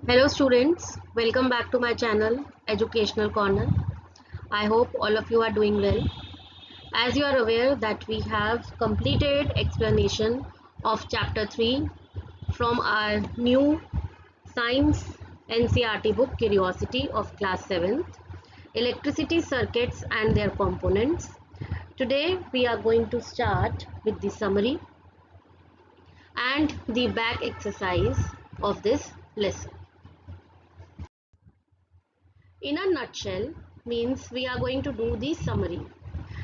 Hello students, welcome back to my channel Educational Corner. I hope all of you are doing well. As you are aware that we have completed explanation of chapter 3 from our new science NCERT book Curiosity of class 7th, Electricity Circuits and their components. Today we are going to start with the summary and the back exercise of this lesson. In a nutshell, means we are going to do the summary.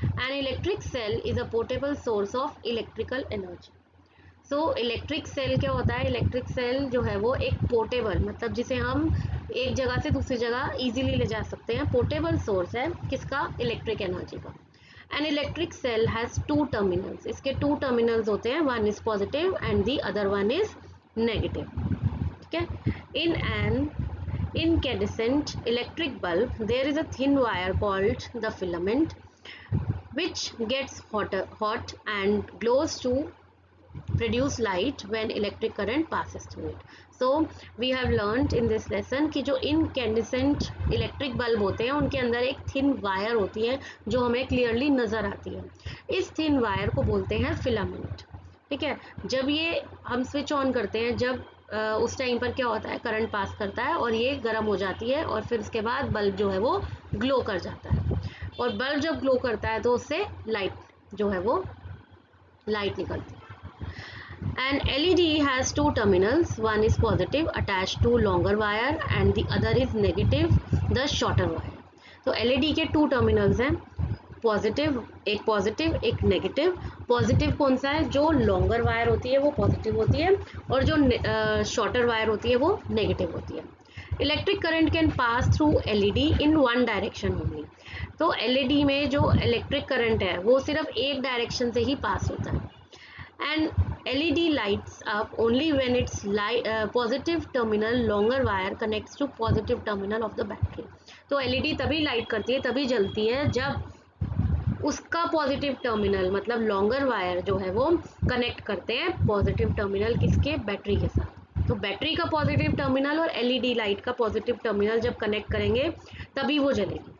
An electric cell is a portable source of electrical energy. So electric cell क्या होता है? Electric cell जो है वो एक portable, मतलब जिसे हम एक जगह से दूसरी जगह इजीली ले जा सकते हैं, पोर्टेबल सोर्स है किसका? इलेक्ट्रिक एनर्जी का. An electric cell has two terminals. इसके टू टर्मिनल्स होते हैं, one is positive and the other one is negative. ठीक है. In an incandescent electric bulb there is a thin wire called the filament which gets hot and glows to produce light when electric current passes through it. So we have learned in this lesson कि जो incandescent electric bulb होते हैं उनके अंदर एक thin wire होती है जो हमें clearly नज़र आती है. इस thin wire को बोलते हैं filament. ठीक है. जब ये हम स्विच ऑन करते हैं, जब उस टाइम पर क्या होता है, करंट पास करता है और ये गर्म हो जाती है और फिर उसके बाद बल्ब जो है वो ग्लो कर जाता है. और बल्ब जब ग्लो करता है तो उससे लाइट जो है वो लाइट निकलती है. And LED has two terminals, one is positive attached to longer wire and the other is negative the shorter wire. तो एलईडी के टू टर्मिनल्स हैं, पॉजिटिव एक नेगेटिव. पॉजिटिव कौन सा है? जो लॉन्गर वायर होती है वो पॉजिटिव होती है और जो शॉर्टर वायर होती है वो नेगेटिव होती है. Electric current can pass through LED in one direction only. तो एलईडी में जो इलेक्ट्रिक करंट है वो सिर्फ एक डायरेक्शन से ही पास होता है. And LED lights up only when it's positive terminal longer wire connects to positive terminal of the battery. तो एलईडी तभी लाइट करती है, तभी जलती है जब उसका पॉजिटिव टर्मिनल मतलब लॉन्गर वायर जो है वो कनेक्ट करते हैं पॉजिटिव टर्मिनल किसके? बैटरी के साथ. तो बैटरी का पॉजिटिव टर्मिनल और एलईडी लाइट का पॉजिटिव टर्मिनल जब कनेक्ट करेंगे तभी वो जलेगी.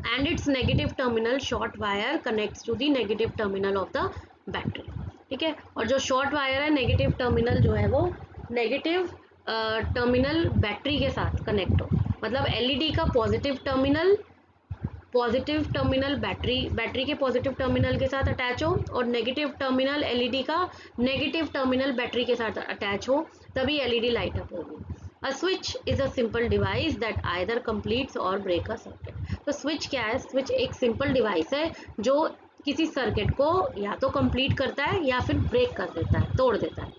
And its negative terminal short wire connects to the negative terminal of the battery. ठीक है. और जो शॉर्ट वायर है, नेगेटिव टर्मिनल जो है वो नेगेटिव टर्मिनल बैटरी के साथ कनेक्ट हो, मतलब एलईडी का पॉजिटिव टर्मिनल बैटरी के पॉजिटिव टर्मिनल के साथ अटैच हो और नेगेटिव टर्मिनल एलईडी का नेगेटिव टर्मिनल बैटरी के साथ अटैच हो, तभी एलईडी लाइट अप होगी. A switch is a simple device that either completes और ब्रेक अ सर्किट. तो स्विच क्या है? स्विच एक सिंपल डिवाइस है जो किसी सर्किट को या तो कंप्लीट करता है या फिर ब्रेक कर देता है, तोड़ देता है.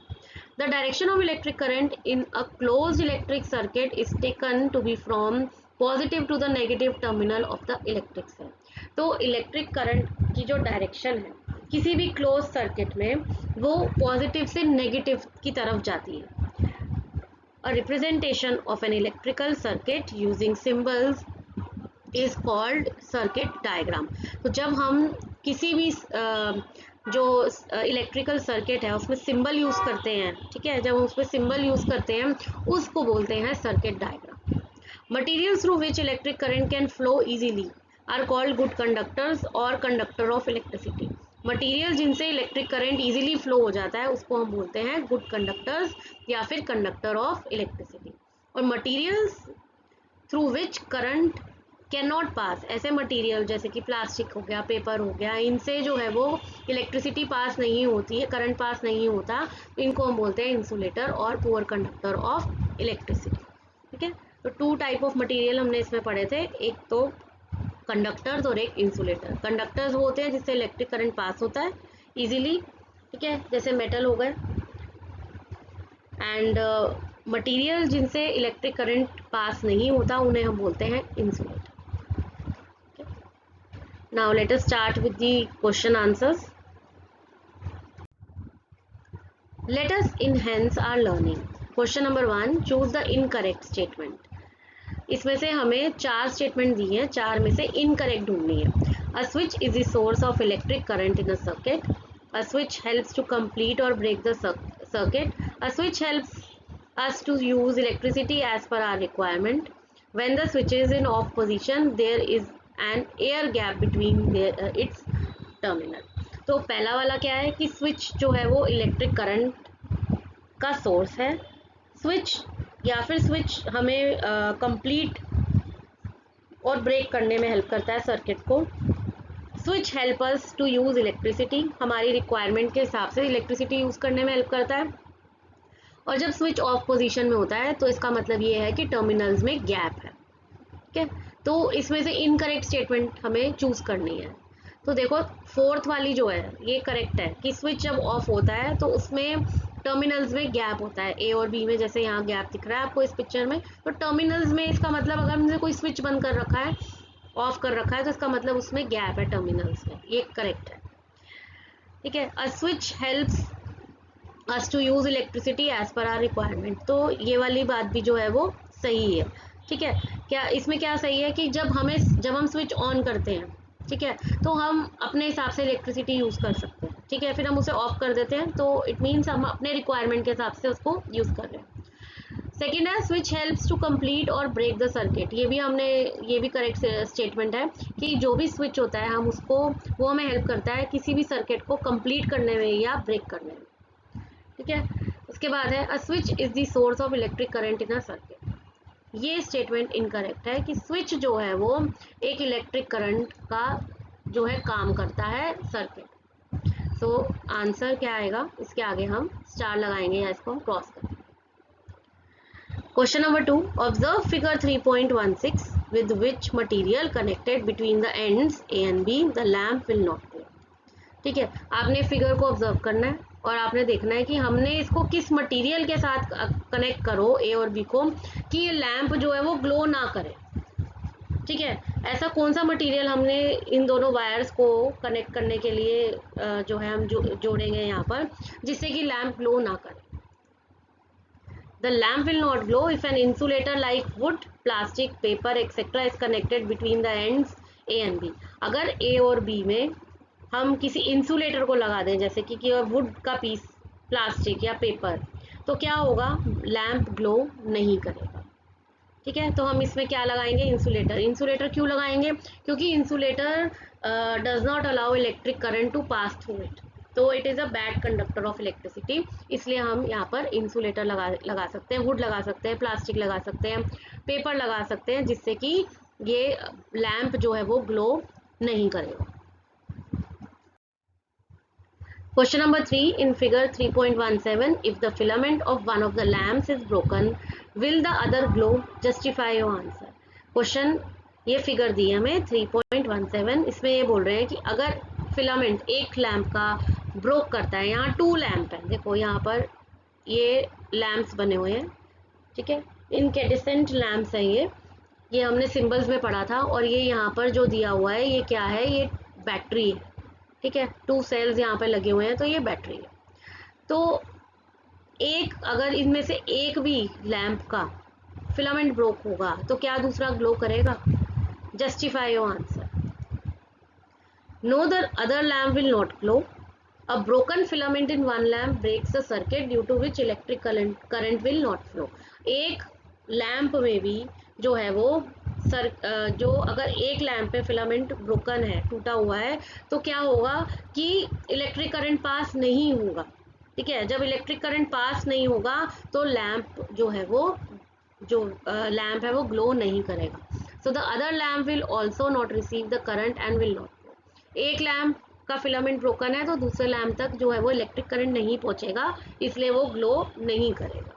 The direction of electric current in a closed electric circuit is taken to be from positive to the negative terminal of the electric cell. तो इलेक्ट्रिक करंट की जो डायरेक्शन है किसी भी क्लोज सर्किट में वो पॉजिटिव से नेगेटिव की तरफ जाती है. A representation of an electrical circuit using symbols is called circuit diagram. तो जब हम किसी भी जो इलेक्ट्रिकल सर्किट है उसमें सिंबल यूज़ करते हैं, ठीक है, जब उसमें सिंबल यूज़ करते हैं उसको बोलते हैं circuit diagram. Materials through which electric current can flow easily are called good conductors और कंडक्टर ऑफ इलेक्ट्रिसिटी. मटीरियल जिनसे इलेक्ट्रिक करंट इजीली फ्लो हो जाता है उसको हम बोलते हैं गुड कंडक्टर्स या फिर कंडक्टर ऑफ इलेक्ट्रिसिटी. और materials through which current can not pass, ऐसे मटेरियल जैसे कि प्लास्टिक हो गया, पेपर हो गया, इनसे जो है वो इलेक्ट्रिसिटी पास नहीं होती है, करंट पास नहीं होता, इनको हम बोलते हैं इंसुलेटर और पुअर कंडक्टर ऑफ इलेक्ट्रिसिटी. ठीक है. तो टू टाइप ऑफ मटेरियल हमने इसमें पढ़े थे, एक तो कंडक्टर्स और एक इंसुलेटर. कंडक्टर्स वो होते हैं जिससे इलेक्ट्रिक करंट पास होता है ईजिली, ठीक है, जैसे मेटल हो गए. एंड मटेरियल जिनसे इलेक्ट्रिक करंट पास नहीं होता उन्हें हम बोलते हैं insulator. Now let us start with the question answers. Let us enhance our learning. Question number 1, choose the incorrect statement. इसमें से हमें 4 स्टेटमेंट दी हैं, 4 में से इनकरेक्ट ढूंढनी है. A switch is the source of electric current in a circuit. A switch helps to complete or break the circuit. A switch helps us to use electricity as per our requirement. When the switch is in off position, there is an air gap between its terminal. तो पहला वाला क्या है कि switch जो है वो electric current का सोर्स है. स्विच या फिर स्विच हमें कंप्लीट और ब्रेक करने में हेल्प करता है सर्किट को. Switch help us to use electricity, हमारी रिक्वायरमेंट के हिसाब से इलेक्ट्रिसिटी यूज़ करने में हेल्प करता है. और जब स्विच ऑफ पोजीशन में होता है तो इसका मतलब ये है कि टर्मिनल्स में गैप है. ठीक है, तो इसमें से इनकरेक्ट स्टेटमेंट हमें चूज़ करनी है. तो देखो फोर्थ वाली जो है ये करेक्ट है कि स्विच जब ऑफ होता है तो उसमें टर्मिनल्स में गैप होता है. ए और बी में जैसे यहाँ गैप दिख रहा है आपको इस पिक्चर में, तो टर्मिनल्स में इसका मतलब अगर हमने कोई स्विच बंद कर रखा है, ऑफ कर रखा है, तो इसका मतलब उसमें गैप है टर्मिनल्स में. ये करेक्ट है. ठीक है, a switch helps us to use electricity as per our requirement. तो ये वाली बात भी जो है वो सही है. ठीक है, क्या इसमें क्या सही है कि जब हम स्विच ऑन करते हैं, ठीक है, तो हम अपने हिसाब से इलेक्ट्रिसिटी यूज़ कर सकते हैं. ठीक है, फिर हम उसे ऑफ कर देते हैं तो इट मीन्स हम अपने रिक्वायरमेंट के हिसाब से उसको यूज़ कर रहे हैं. सेकेंड है स्विच हेल्प्स टू कंप्लीट और ब्रेक द सर्किट. ये भी करेक्ट स्टेटमेंट है कि जो भी स्विच होता है वो हमें हेल्प करता है किसी भी सर्किट को कंप्लीट करने में या ब्रेक करने में. ठीक है, उसके बाद है a switch is the source of electric current in a circuit. ये स्टेटमेंट इनकरेक्ट है कि स्विच जो है वो एक इलेक्ट्रिक करंट का जो है काम करता है सर्किट. सो आंसर क्या आएगा, इसके आगे हम स्टार लगाएंगे या इसको हम क्रॉस करेंगे. Question number 2, observe figure 3.16 with which material connected between the ends A and B the lamp will not glow. ठीक है, आपने फिगर को ऑब्जर्व करना है और आपने देखना है कि हमने इसको किस मटेरियल के साथ कनेक्ट करो ए और बी को कि ये लैंप जो है वो ग्लो ना करे. ठीक है, ऐसा कौन सा मटेरियल हमने इन दोनों वायर्स को कनेक्ट करने के लिए जो है हम जोड़ेंगे यहाँ पर जिससे कि लैंप ग्लो ना करे. The lamp will not glow if an insulator like wood, plastic, paper, etc. is connected between the ends A and B. अगर A और B में हम किसी इंसुलेटर को लगा दें जैसे कि वुड का पीस, प्लास्टिक या पेपर, तो क्या होगा, लैंप ग्लो नहीं करेगा. ठीक है, तो हम इसमें क्या लगाएंगे, इंसुलेटर. इंसुलेटर क्यों लगाएंगे, क्योंकि insulator does not allow electric current to pass through it, तो it is a bad conductor of electricity. इसलिए हम यहाँ पर इंसुलेटर लगा सकते हैं, वुड लगा सकते हैं, प्लास्टिक लगा सकते हैं, पेपर लगा सकते हैं, जिससे कि ये लैंप जो है वो ग्लो नहीं करेगा. Question number 3, in figure 3.17, if the filament of one of the lamps is broken, will the other glow? Justify your answer. Question ये फिगर दी है हमें 3.17, इसमें ये बोल रहे हैं कि अगर फिलामेंट एक लैंप का ब्रोक करता है, यहाँ 2 लैंप है, देखो यहाँ पर ये लैंप्स बने हुए हैं. ठीक है, इनकैंडेसेंट लैंप्स हैं ये हमने सिंबल्स में पढ़ा था. और ये यहाँ पर जो दिया हुआ है ये क्या है, ये बैटरी है. ठीक है, 2 सेल्स यहाँ पे लगे हुए हैं, तो ये बैटरी है. तो एक अगर इनमें से एक भी लैंप का फिलामेंट ब्रोक होगा तो क्या दूसरा ग्लो करेगा? Justify your answer. No, the other lamp will not glow. A broken filament in one lamp breaks the circuit due to which electric current will not flow. एक lamp में भी जो है वो जो अगर एक लैंप पे फिलामेंट ब्रोकन है, टूटा हुआ है, तो क्या होगा कि इलेक्ट्रिक करंट पास नहीं होगा. ठीक है, जब इलेक्ट्रिक करंट पास नहीं होगा तो लैंप जो है वो लैंप है वो ग्लो नहीं करेगा. So the other lamp will also not receive the current and will not glow. एक लैंप का फिलामेंट ब्रोकन है तो दूसरे लैंप तक जो है वो इलेक्ट्रिक करंट नहीं पहुंचेगा, इसलिए वो ग्लो नहीं करेगा.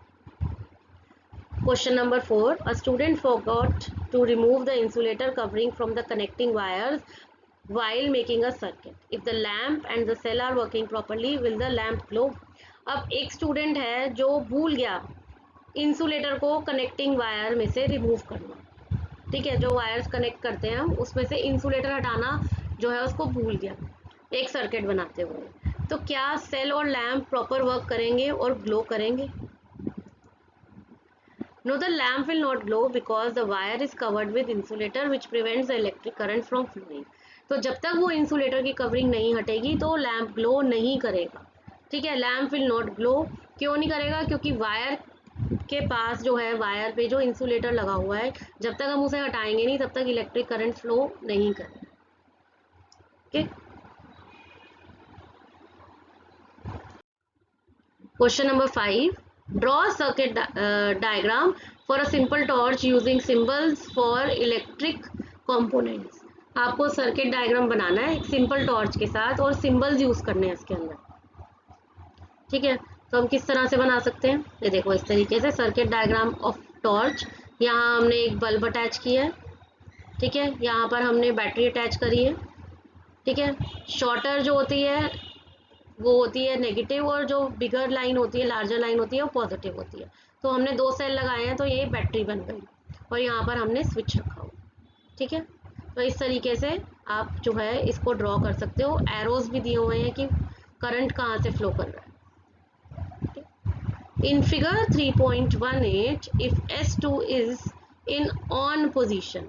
Question number 4, a student forgot to remove the insulator covering from the connecting wires while making a circuit. If the lamp and the cell are working properly, will the lamp glow? अब एक student है जो भूल गया insulator को connecting wire में से remove करना. ठीक है, जो वायर्स कनेक्ट करते हैं हम उसमें से इंसुलेटर हटाना जो है उसको भूल गया एक सर्किट बनाते हुए, तो क्या सेल और लैंप प्रॉपर वर्क करेंगे और ग्लो करेंगे? No, the lamp will not glow because the wire is covered with insulator which prevents the electric current from flowing. तो जब तक वो इंसुलेटर की कवरिंग नहीं हटेगी तो लैंप ग्लो नहीं करेगा. ठीक है, लैंप विल नॉट ग्लो. क्यों नहीं करेगा? क्योंकि वायर के पास जो है वायर पे जो इंसुलेटर लगा हुआ है, जब तक हम उसे हटाएंगे नहीं तब तक इलेक्ट्रिक करंट फ्लो नहीं करेगा। Okay, question number 5, draw circuit diagram for a simple torch using symbols for electric components. आपको सर्किट डायग्राम बनाना है एक सिंपल टॉर्च के साथ और सिंबल्स यूज करने हैं इसके अंदर। ठीक है, तो हम किस तरह से बना सकते हैं, ये देखो इस तरीके से सर्किट डायग्राम ऑफ टॉर्च। यहाँ हमने एक बल्ब अटैच किया है, ठीक है, यहाँ पर हमने बैटरी अटैच करी है, ठीक है। शॉर्टर जो होती है वो होती है नेगेटिव और जो बिगर लाइन होती है, लार्जर लाइन होती है, वो पॉजिटिव होती है। तो हमने 2 सेल लगाए हैं तो ये बैटरी बन गई और यहाँ पर हमने स्विच रखा हुआ, ठीक है। तो इस तरीके से आप जो है इसको ड्रॉ कर सकते हो। एरोज भी दिए हुए हैं कि करंट कहाँ से फ्लो कर रहा है। In figure 3.18, if S2 is in on position,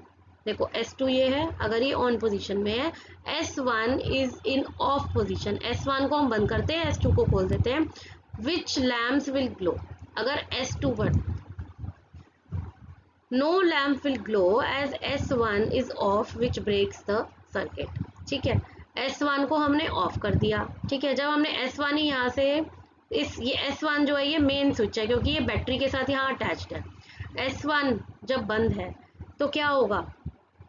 देखो S2 ये है, अगर ये ऑन पोजीशन में है, S1 is in off position, S1 को हम बंद करते हैं, S2 को खोल देते हैं, which lamps will glow, अगर S2 पर no lamp will glow as S1 is off which breaks the circuit, ठीक है। S1 को हमने ऑफ कर दिया, ठीक है। जब हमने S1 ही यहाँ से ये S1 जो है ये मेन स्विच है क्योंकि ये बैटरी के साथ यहाँ अटैच्ड है। S1 जब बंद है तो क्या होगा,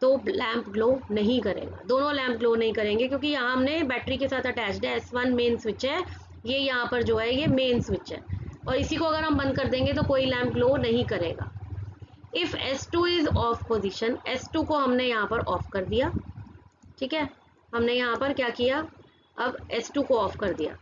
तो लैंप ग्लो नहीं करेगा, दोनों लैंप ग्लो नहीं करेंगे क्योंकि यहाँ हमने बैटरी के साथ अटैच्ड है। S1 मेन स्विच है, ये यहाँ पर जो है ये मेन स्विच है और इसी को अगर हम बंद कर देंगे तो कोई लैंप ग्लो नहीं करेगा। If S2 is of position, S2 को हमने यहाँ पर ऑफ कर दिया, ठीक है। हमने यहाँ पर क्या किया, अब S2 को ऑफ कर दिया,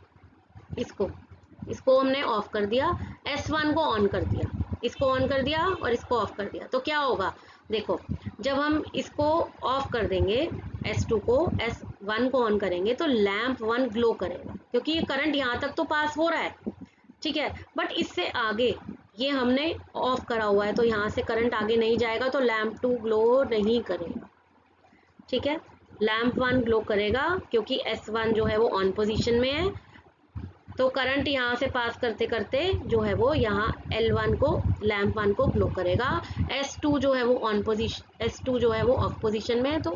इसको हमने ऑफ कर दिया, S1 को ऑन कर दिया, इसको ऑन कर दिया और इसको ऑफ कर दिया। तो क्या होगा, देखो जब हम इसको ऑफ कर देंगे S2 को, S1 को ऑन करेंगे तो लैंप 1 ग्लो करेगा क्योंकि ये करंट यहाँ तक तो पास हो रहा है, ठीक है। बट इससे आगे ये हमने ऑफ करा हुआ है तो यहाँ से करंट आगे नहीं जाएगा तो लैंप 2 ग्लो नहीं करेगा, ठीक है। लैंप 1 ग्लो करेगा क्योंकि S1 जो है वो ऑन पोजीशन में है, तो करंट यहाँ से पास करते करते जो है वो यहाँ L1 को, लैंप 1 को ग्लो करेगा। S2 जो है वो ऑन पोजीशन, S2 जो है वो ऑफ पोजीशन में है तो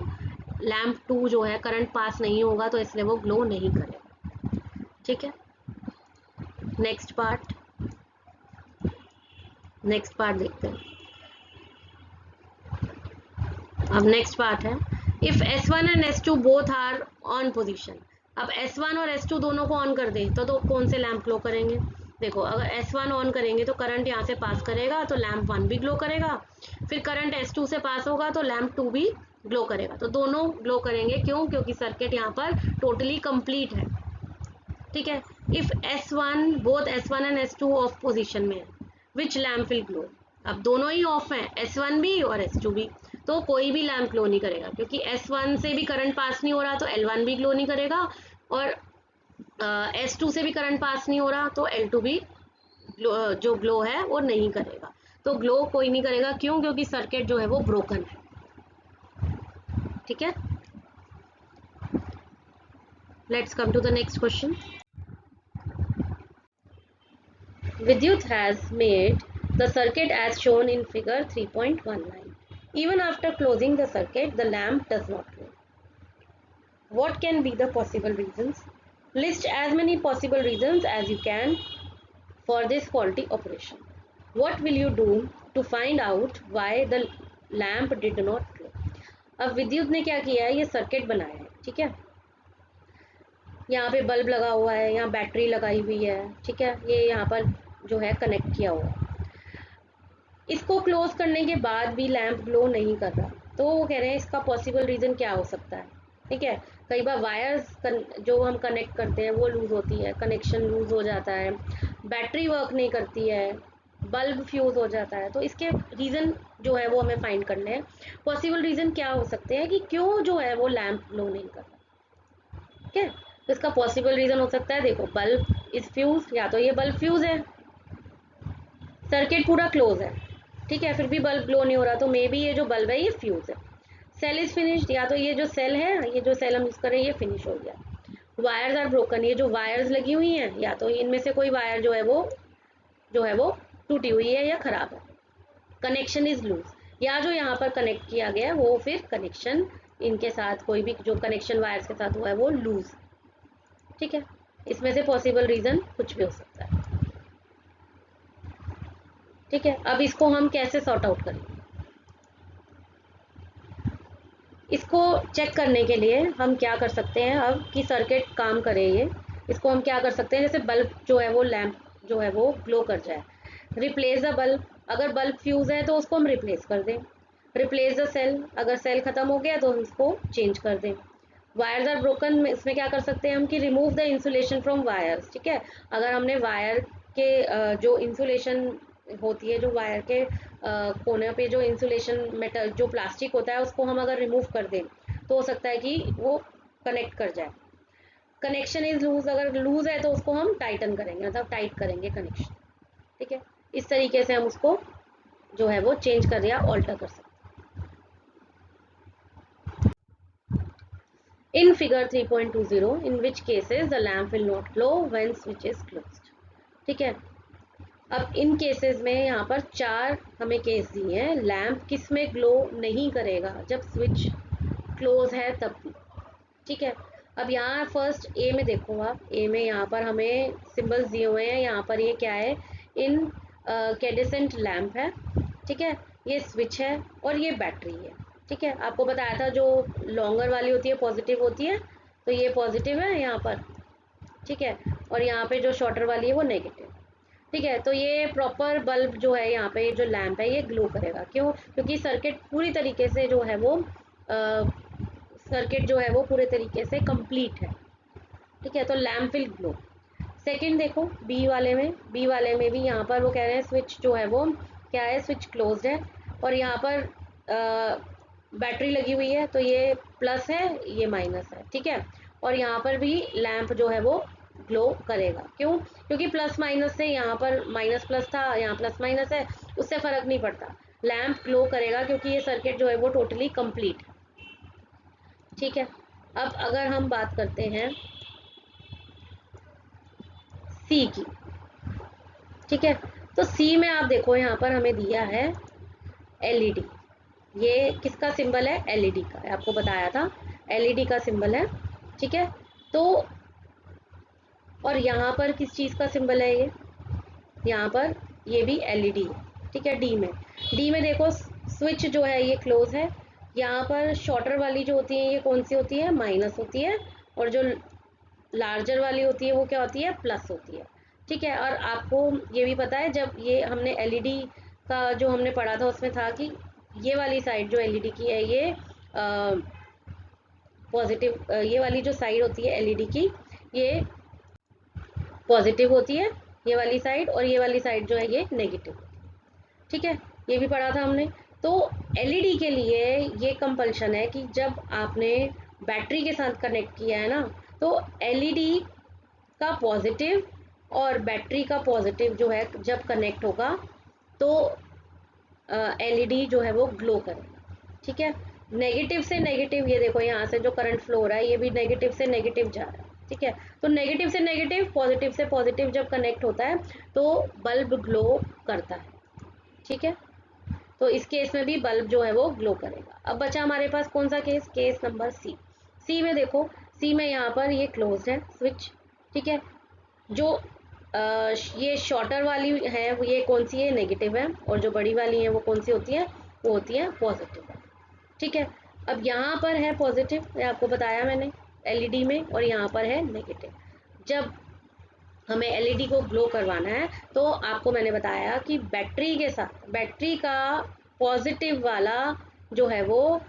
लैंप 2 जो है करंट पास नहीं होगा तो इसलिए वो ग्लो नहीं करेगा, ठीक है। नेक्स्ट पार्ट देखते हैं। अब नेक्स्ट पार्ट है, if S1 and S2 both are on position. अब S1 और S2 दोनों को ऑन कर दें तो कौन से लैंप ग्लो करेंगे, देखो अगर S1 ऑन करेंगे तो करंट यहाँ से पास करेगा तो लैंप 1 भी ग्लो करेगा, फिर करंट S2 से पास होगा तो लैंप 2 भी ग्लो करेगा, तो दोनों ग्लो करेंगे। क्यों, क्योंकि सर्किट यहाँ पर टोटली कंप्लीट है, ठीक है। If S1 both S1 and S2 of position में है, विच लैंप विल ग्लो, अब दोनों ही ऑफ हैं, S1 भी और S2 भी, तो कोई भी लैंप ग्लो नहीं करेगा क्योंकि S1 से भी करंट पास नहीं हो रहा तो L1 भी ग्लो नहीं करेगा और S2 से भी करंट पास नहीं हो रहा तो L2 भी जो ग्लो है वो नहीं करेगा, तो ग्लो कोई नहीं करेगा। क्यों, क्योंकि सर्किट जो है वो ब्रोकन है, ठीक है। Let's come to the next question. Vidyut has made the circuit as shown in figure 3.19. Even after closing the circuit, the lamp does not glow. What can be the possible reasons? List as many possible reasons as you can for this faulty operation. What will you do to find out why the lamp did not glow? अब विद्युत ने क्या किया है, ये circuit बनाया है, ठीक है। यहाँ पे बल्ब लगा हुआ है, यहाँ बैटरी लगाई हुई है, ठीक है, ये यहाँ पर जो है कनेक्ट किया हुआ है। इसको क्लोज करने के बाद भी लैंप ग्लो नहीं कर रहा, तो वो कह रहे हैं इसका पॉसिबल रीज़न क्या हो सकता है, ठीक है। कई बार वायर्स जो हम कनेक्ट करते हैं वो लूज होती है, कनेक्शन लूज हो जाता है, बैटरी वर्क नहीं करती है, बल्ब फ्यूज हो जाता है, तो इसके रीज़न जो है वो हमें फाइंड करने हैं। पॉसिबल रीज़न क्या हो सकते हैं कि क्यों जो है वो लैंप ग्लो नहीं कर रहा, ठीक है। तो इसका पॉसिबल रीज़न हो सकता है, देखो बल्ब इज फ्यूज, या तो ये बल्ब फ्यूज है, सर्किट पूरा क्लोज है, ठीक है, फिर भी बल्ब ग्लो नहीं हो रहा, तो मे बी ये जो बल्ब है ये फ्यूज है। सेल इज फिनिश्ड, या तो ये जो सेल है, ये जो सेल हम यूज कर रहे हैं ये फिनिश हो गया। वायर्स आर ब्रोकन, ये जो वायर्स लगी हुई हैं या तो इनमें से कोई वायर जो है वो टूटी हुई है या खराब है। कनेक्शन इज लूज, या जो यहाँ पर कनेक्ट किया गया है वो फिर कनेक्शन इनके साथ कोई भी जो कनेक्शन वायर्स के साथ हुआ है वो लूज। ठीक है, इसमें से पॉसिबल रीजन कुछ भी हो सकता है। ठीक है, अब इसको हम कैसे सॉर्ट आउट करेंगे, इसको चेक करने के लिए हम क्या कर सकते हैं, अब कि सर्किट काम करे ये, इसको हम क्या कर सकते हैं, जैसे बल्ब जो है वो लैंप जो है वो ग्लो कर जाए, रिप्लेस द बल्ब, अगर बल्ब फ्यूज है तो उसको हम रिप्लेस कर दें, रिप्लेस द सेल, अगर सेल खत्म हो गया तो हम इसको चेंज कर दें, वायर्स आर ब्रोकन, इसमें क्या कर सकते हैं हम कि remove the insulation from wires. ठीक है, अगर हमने वायर के जो इंसुलेशन होती है, जो वायर के कोने पे जो इंसुलेशन मेटल जो प्लास्टिक होता है उसको हम अगर रिमूव कर दें तो हो सकता है कि वो कनेक्ट कर जाए। कनेक्शन इज लूज, अगर लूज है तो उसको हम टाइटन करेंगे, मतलब टाइट करेंगे कनेक्शन। ठीक है, इस तरीके से हम उसको जो है वो चेंज कर या ऑल्टर कर सकते हैं। In figure 3.20, in which cases the lamp will not glow when switch is closed. ठीक है, अब इन केसेस में यहाँ पर 4 हमें केस दिए हैं, लैम्प किस में ग्लो नहीं करेगा, जब स्विच क्लोज है तब भी। ठीक है, अब यहाँ फर्स्ट ए में देखो आप, ए में यहाँ पर हमें सिंबल्स दिए हुए हैं, यहाँ पर ये क्या है, इन कैडेसेंट लैम्प है। ठीक है, ये स्विच है और ये बैटरी है। ठीक है, आपको बताया था जो लॉन्गर वाली होती है पॉजिटिव होती है, तो ये पॉजिटिव है यहाँ पर। ठीक है, और यहाँ पे जो शॉर्टर वाली है वो नेगेटिव। ठीक है, तो ये प्रॉपर बल्ब जो है, यहाँ पे जो लैंप है ये ग्लो करेगा, क्यों, क्योंकि सर्किट पूरी तरीके से जो है वो सर्किट जो है वो पूरे तरीके से कंप्लीट है। ठीक है, तो लैंप विल ग्लो। सेकंड देखो बी वाले में, बी वाले में भी यहाँ पर वो कह रहे हैं स्विच जो है वो क्या है, स्विच क्लोज्ड है और यहाँ पर बैटरी लगी हुई है, तो ये प्लस है ये माइनस है। ठीक है, और यहाँ पर भी लैंप जो है वो ग्लो करेगा, क्यों, क्योंकि प्लस माइनस से यहाँ पर माइनस प्लस था, यहाँ प्लस माइनस है, उससे फर्क नहीं पड़ता, लैंप ग्लो करेगा क्योंकि ये सर्किट जो है वो टोटली कंप्लीट है। ठीक है, अब अगर हम बात करते हैं सी की। ठीक है, तो सी में आप देखो यहाँ पर हमें दिया है एलईडी, ये किसका सिंबल है, एलईडी का, आपको बताया था एलईडी का सिंबल है। ठीक है, तो और यहाँ पर किस चीज़ का सिंबल है ये, यहाँ पर ये भी एलईडी है। ठीक है, डी में देखो स्विच जो है ये क्लोज है, यहाँ पर शॉर्टर वाली जो होती है ये कौन सी होती है, माइनस होती है, और जो लार्जर वाली होती है वो क्या होती है, प्लस होती है। ठीक है, और आपको ये भी पता है जब ये हमने एलईडी का जो हमने पढ़ा था उसमें था कि ये वाली साइड जो एलईडी की है ये पॉजिटिव, ये वाली जो साइड होती है एलईडी की ये पॉजिटिव होती है, ये वाली साइड, और ये वाली साइड जो है ये नेगेटिव। ठीक है, ये भी पढ़ा था हमने। तो एलईडी के लिए ये कंपल्शन है कि जब आपने बैटरी के साथ कनेक्ट किया है ना, तो एलईडी का पॉजिटिव और बैटरी का पॉजिटिव जो है जब कनेक्ट होगा तो एलईडी जो है वो ग्लो करेगा। ठीक है, नेगेटिव से नेगेटिव, ये देखो यहाँ से जो करंट फ्लो हो रहा है ये भी नेगेटिव से नेगेटिव जा रहा है। ठीक है, तो नेगेटिव से नेगेटिव, पॉजिटिव से पॉजिटिव जब कनेक्ट होता है तो बल्ब ग्लो करता है। ठीक है, तो इस केस में भी बल्ब जो है वो ग्लो करेगा। अब बचा हमारे पास कौन सा केस, केस नंबर सी। सी में देखो, सी में यहाँ पर ये क्लोज है स्विच। ठीक है, जो ये शॉर्टर वाली है वो ये कौन सी है, नेगेटिव है, और जो बड़ी वाली है वो कौन सी होती है, वो होती है पॉजिटिव है। ठीक है, अब यहाँ पर है पॉजिटिव, ये आपको बताया मैंने एलईडी में, और यहाँ पर है नेगेटिव। जब हमें एलईडी को ग्लो करवाना है तो आपको मैंने बताया कि बैटरी के साथ, बैटरी का पॉजिटिव वाला जो है वो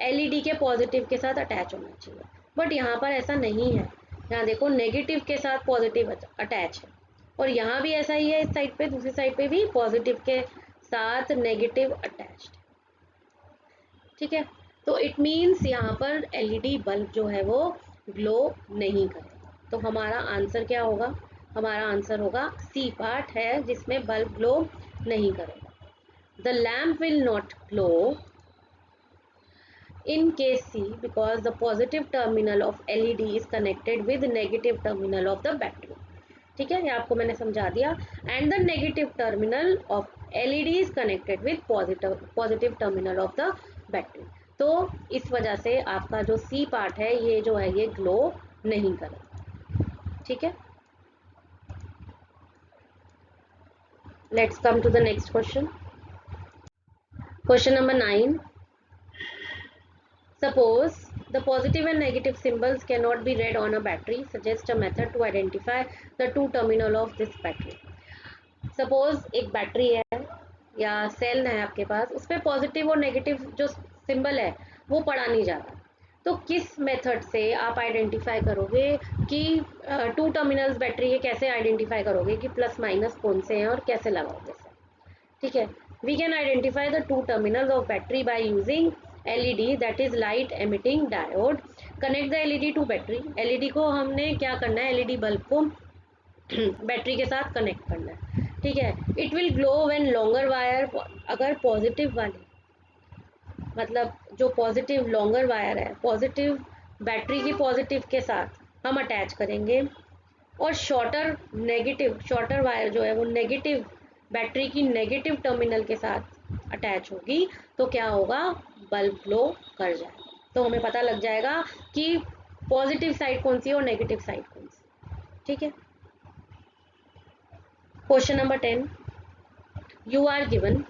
एलईडी के पॉजिटिव के साथ अटैच होना चाहिए, बट यहाँ पर ऐसा नहीं है। यहाँ देखो नेगेटिव के साथ पॉजिटिव अटैच है, और यहाँ भी ऐसा ही है, इस साइड पे, दूसरी साइड पे भी पॉजिटिव के साथ नेगेटिव अटैच्ड। ठीक है, तो इट मीन्स यहाँ पर एलईडी बल्ब जो है वो ग्लो नहीं करेगा। तो हमारा आंसर क्या होगा, हमारा आंसर होगा सी पार्ट है जिसमें बल्ब ग्लो नहीं करेगा। The lamp will not glow in case C because the positive terminal of LED is connected with negative terminal of the battery. ठीक है, ये आपको मैंने समझा दिया। And the negative terminal of LED is connected with positive terminal of the battery. तो इस वजह से आपका जो सी पार्ट है ये जो है ये ग्लो नहीं करेगा। ठीक है, let's come to the next question. Question number 9, suppose the positive and negative symbols cannot be read on a battery, suggest a method to identify the two terminal of this battery। Suppose एक battery है या cell है आपके पास, उस पर positive और negative जो symbol है वो पढ़ा नहीं जाता, तो किस मेथड से आप आइडेंटिफाई करोगे कि टू टर्मिनल्स बैटरी है, कैसे आइडेंटिफाई करोगे कि प्लस माइनस कौन से हैं और कैसे लगाओगे इसे। ठीक है, we can identify the two terminals of battery by using LED, that is light emitting diode. Connect the LED to battery. LED को हमने क्या करना है, एलईडी बल्ब को बैटरी के साथ कनेक्ट करना है। ठीक है, it will glow when longer wire, अगर पॉजिटिव वाली मतलब जो पॉजिटिव लॉन्गर वायर है, पॉजिटिव बैटरी की पॉजिटिव के साथ हम अटैच करेंगे, और शॉर्टर वायर जो है वो नेगेटिव बैटरी की नेगेटिव टर्मिनल के साथ अटैच होगी, तो क्या होगा, बल्ब ग्लो कर जाएगा। तो हमें पता लग जाएगा कि पॉजिटिव साइड कौन सी है और नेगेटिव साइड कौन सी। ठीक है, question number 10, you are given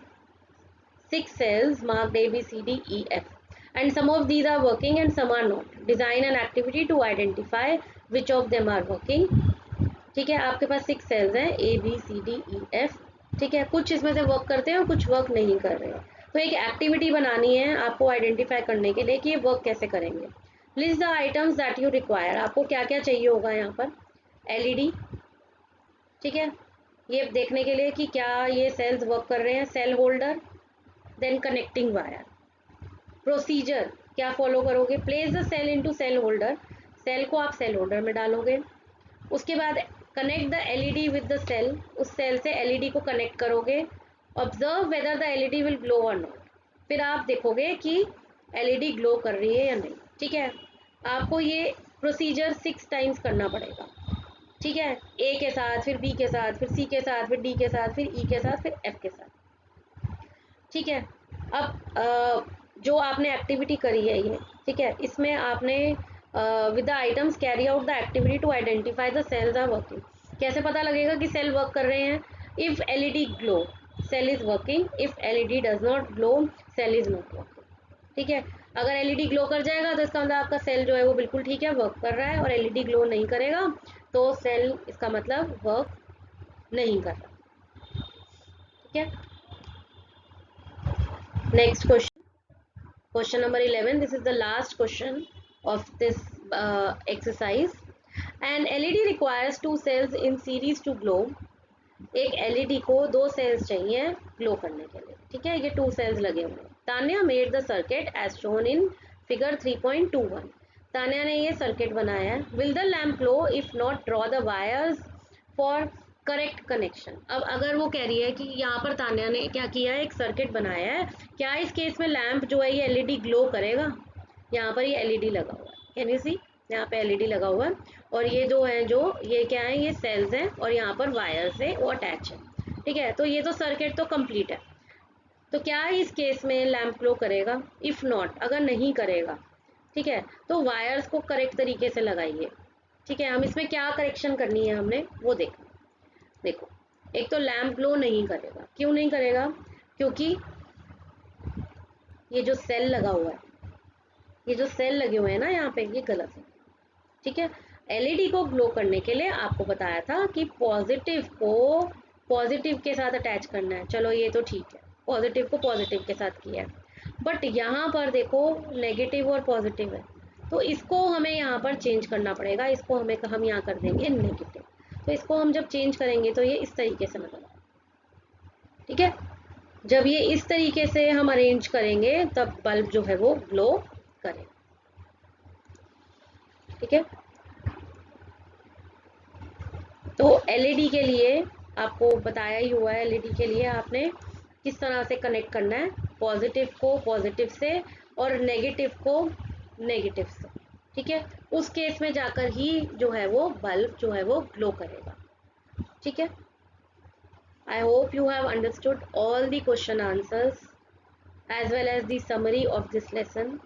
6 cells marked A, B, C, D, E, F, and some of these are working and some are not. Design an activity to identify which of them are working। ठीक है, आपके पास 6 sales हैं A, B, C, D, E, F। ठीक है, कुछ इसमें से work करते हैं और कुछ वर्क नहीं कर रहे हैं। तो एक एक्टिविटी बनानी है आपको आइडेंटिफाई करने के लिए कि ये वर्क कैसे करेंगे। List the items that you require. आपको क्या क्या चाहिए होगा यहाँ पर, एलईडी। ठीक है, ये देखने के लिए कि क्या ये सेल्स वर्क कर रहे हैं, cell holder, then connecting wire. Procedure क्या फॉलो करोगे, place the cell into cell holder, cell को आप सेल होल्डर में डालोगे। उसके बाद connect the LED with the cell, उस सेल से एलईडी को कनेक्ट करोगे। Observe whether the LED will glow और नॉट, फिर आप देखोगे कि एलईडी ग्लो कर रही है या नहीं। ठीक है, आपको ये प्रोसीजर 6 टाइम्स करना पड़ेगा। ठीक है, ए के साथ, फिर बी के साथ, फिर सी के साथ, फिर डी के साथ, फिर ई के साथ, फिर एफ के साथ। ठीक है, अब जो आपने एक्टिविटी करी है ये, ठीक है, इसमें आपने with the items carry out the activity to identify the cells are working. कैसे पता लगेगा कि सेल वर्क कर रहे हैं, if LED glow cell is working, if LED does not glow cell is not working. ठीक है, अगर एलईडी ग्लो कर जाएगा तो इसका मतलब आपका सेल जो है वो बिल्कुल ठीक है, वर्क कर रहा है, और एलईडी ग्लो नहीं करेगा तो सेल इसका मतलब वर्क नहीं कर रहा। ठीक है, next question, question number 11, this is the last question of this exercise। An LED requires 2 cells in series to glow। एक LED को 2 सेल्स चाहिए ग्लो करने के लिए। ठीक है, ये 2 सेल्स लगे हुए हैं। Tanya made the circuit as shown in figure 3.21। Tanya ने ये सर्किट बनाया है। Will the lamp glow if not, draw the wires for correct connection. अब अगर वो कह रही है कि यहाँ पर तान्या ने क्या किया है, एक सर्किट बनाया है, क्या इस केस में लैम्प जो है ये एलईडी ग्लो करेगा। यहाँ पर ये एलईडी लगा हुआ है, कैन यू सी, यहाँ पे एलईडी लगा हुआ है, और ये जो है जो ये क्या है, ये सेल्स हैं और यहाँ पर वायर्स है वो अटैच है। ठीक है, तो ये तो सर्किट तो कंप्लीट है। तो क्या इस केस में लैम्प ग्लो करेगा, इफ नॉट, अगर नहीं करेगा, ठीक है, तो वायर्स को करेक्ट तरीके से लगाइए। ठीक है, हम इसमें क्या करेक्शन करनी है हमने वो देखना। देखो, एक तो लैम्प ग्लो नहीं करेगा, क्यों नहीं करेगा, क्योंकि ये जो सेल लगा हुआ है, ये जो सेल लगे हुए हैं ना यहाँ पे, ये गलत है। ठीक है, एलईडी को ग्लो करने के लिए आपको बताया था कि पॉजिटिव को पॉजिटिव के साथ अटैच करना है। चलो ये तो ठीक है, पॉजिटिव को पॉजिटिव के साथ किया है, बट यहाँ पर देखो नेगेटिव और पॉजिटिव है, तो इसको हमें यहाँ पर चेंज करना पड़ेगा। इसको हम यहाँ कर देंगे नेगेटिव। तो इसको हम जब चेंज करेंगे तो ये इस तरीके से नजर आएगा। ठीक है, जब ये इस तरीके से हम अरेंज करेंगे तब बल्ब जो है वो ग्लो करेगा। ठीक है, तो एलईडी के लिए आपको बताया ही हुआ है, एलईडी के लिए आपने किस तरह से कनेक्ट करना है, पॉजिटिव को पॉजिटिव से और नेगेटिव को नेगेटिव से। ठीक है, उस केस में जाकर ही जो है वो बल्ब जो है वो ग्लो करेगा। ठीक है. I hope you have understood all the question answers as well as the summary of this lesson.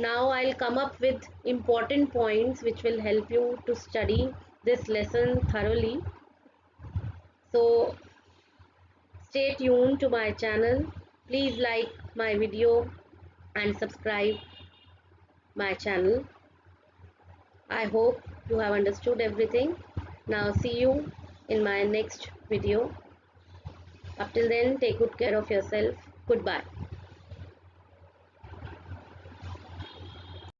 Now I'll come up with important points which will help you to study this lesson thoroughly. So stay tuned to my channel. Please like my video and subscribe my channel. I hope you have understood everything. Now see you in my next video. Up till then, take good care of yourself. Goodbye.